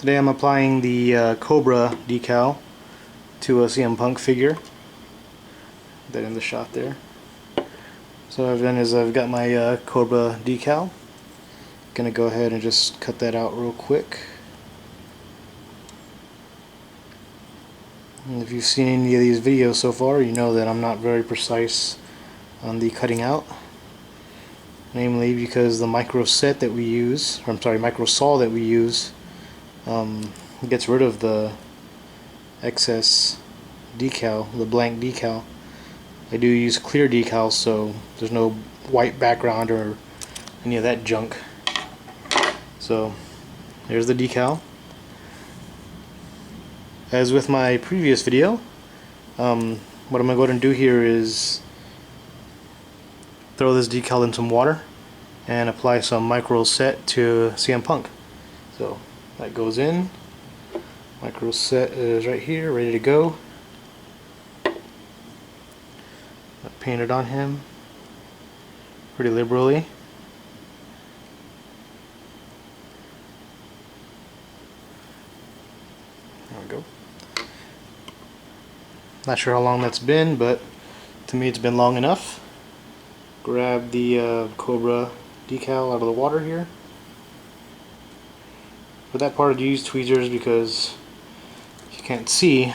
Today I'm applying the Cobra decal to a CM Punk figure. That in the shot there. So what I've done is I've got my Cobra decal. Gonna go ahead and just cut that out real quick. And if you've seen any of these videos so far, you know that I'm not very precise on the cutting out. Namely because the MicroSet that we use, or I'm sorry, MicroSol that we use, gets rid of the excess decal, the blank decal. I do use clear decals, so there's no white background or any of that junk. So there's the decal. As with my previous video, what I'm going to go ahead and do here is throw this decal in some water and apply some MicroSet to CM Punk. So that goes in. MicroSet is right here, ready to go. I paint it on him pretty liberally. There we go. Not sure how long that's been, but to me it's been long enough. Grab the Cobra decal out of the water here. For that part I use tweezers because if you can't see,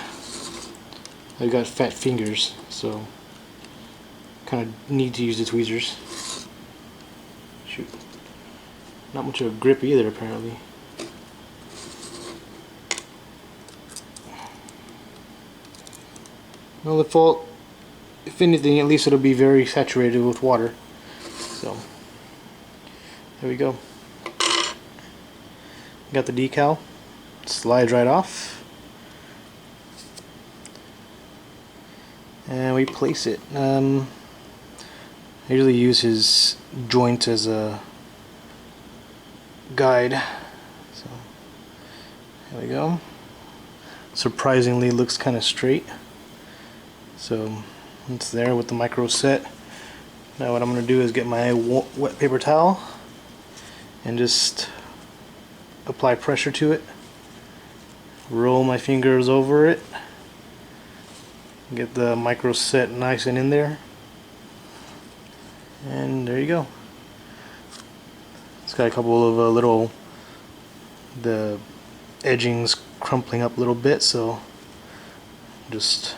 I've got fat fingers, so kind of need to use the tweezers. Shoot. Not much of a grip either, apparently. Well, if anything, at least it'll be very saturated with water. So, there we go. Got the decal. Slides right off. And we place it. I usually use his joint as a guide. So, there we go. Surprisingly, looks kind of straight. So it's there with the MicroSet. Now what I'm going to do is get my wet paper towel and just apply pressure to it. Roll my fingers over it. Get the MicroSet nice and in there. And there you go. It's got a couple of the edgings crumpling up a little bit, so just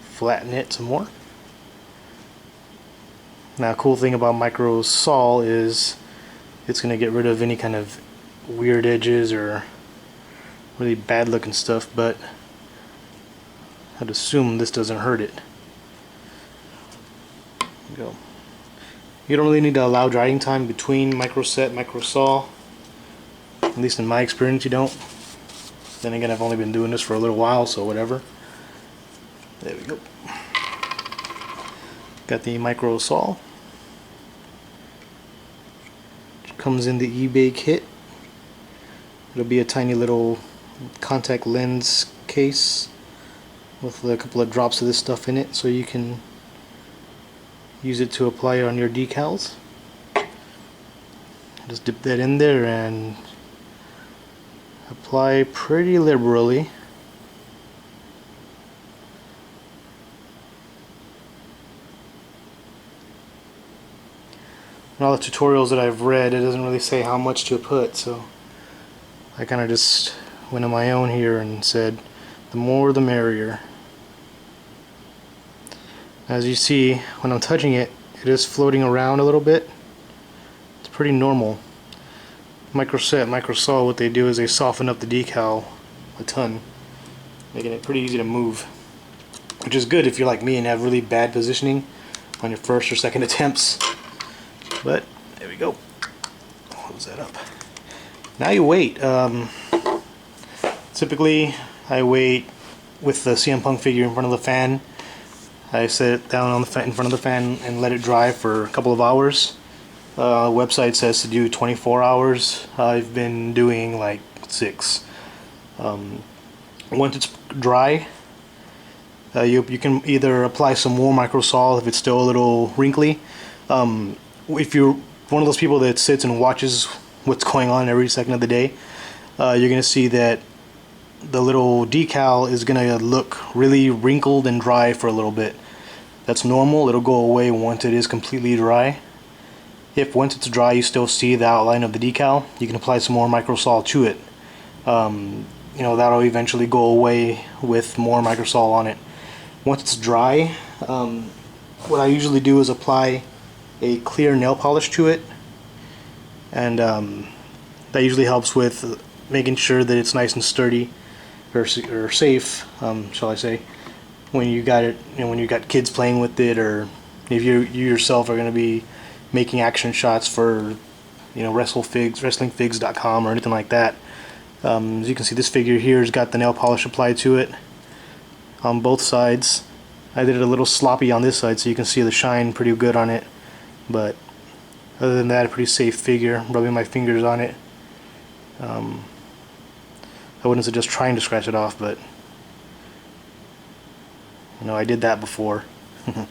flatten it some more. Now, cool thing about MicroSol is it's going to get rid of any kind of weird edges or really bad looking stuff, but I'd assume this doesn't hurt it. There you go. You don't really need to allow drying time between MicroSet and MicroSol. At least in my experience, you don't. Then again, I've only been doing this for a little while, so whatever. There we go. Got the MicroSol. Which comes in the eBay kit. It'll be a tiny little contact lens case with a couple of drops of this stuff in it, so you can use it to apply on your decals. Just dip that in there and apply pretty liberally. In all the tutorials that I've read, it doesn't really say how much to put, so I kind of just went on my own here and said the more the merrier. As you see, when I'm touching it, it is floating around a little bit. It's pretty normal. MicroSet, MicroSol, what they do is they soften up the decal a ton, making it pretty easy to move, which is good if you're like me and have really bad positioning on your first or second attempts. But there we go. Close that up. Now you wait. Typically, I wait with the CM Punk figure in front of the fan. I set it down on the in front of the fan and let it dry for a couple of hours. The website says to do 24 hours. I've been doing like 6. Once it's dry, you can either apply some more MicroSol if it's still a little wrinkly. If you're one of those people that sits and watches what's going on every second of the day, you're going to see that the little decal is going to look really wrinkled and dry for a little bit. That's normal. It'll go away once it is completely dry. If once it's dry you still see the outline of the decal, you can apply some more MicroSol to it. You know, that'll eventually go away with more MicroSol on it. Once it's dry, what I usually do is apply a clear nail polish to it, and that usually helps with making sure that it's nice and sturdy, or safe, shall I say, when you got it, you know, when you got kids playing with it, or if you yourself are going to be making action shots for, you know, wrestlingfigs.com or anything like that. As you can see, this figure here has got the nail polish applied to it on both sides. I did it a little sloppy on this side so you can see the shine pretty good on it, but other than that, a pretty safe figure. Rubbing my fingers on it. I wouldn't suggest trying to scratch it off, but you know, I did that before. It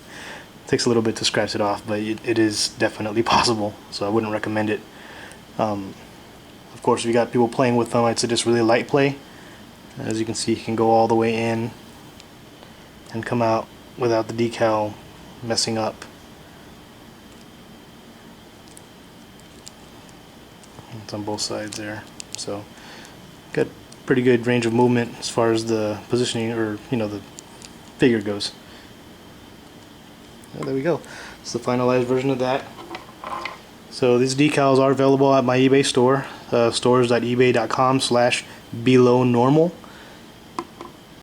takes a little bit to scratch it off, but it is definitely possible, so I wouldn't recommend it. Of course, if you got people playing with them, I'd suggest really light play. As you can see, you can go all the way in and come out without the decal messing up. It's on both sides there, so got pretty good range of movement as far as the positioning, or you know, the figure goes. There we go. It's the finalized version of that. So these decals are available at my eBay store, stores.ebay.com/belownormal.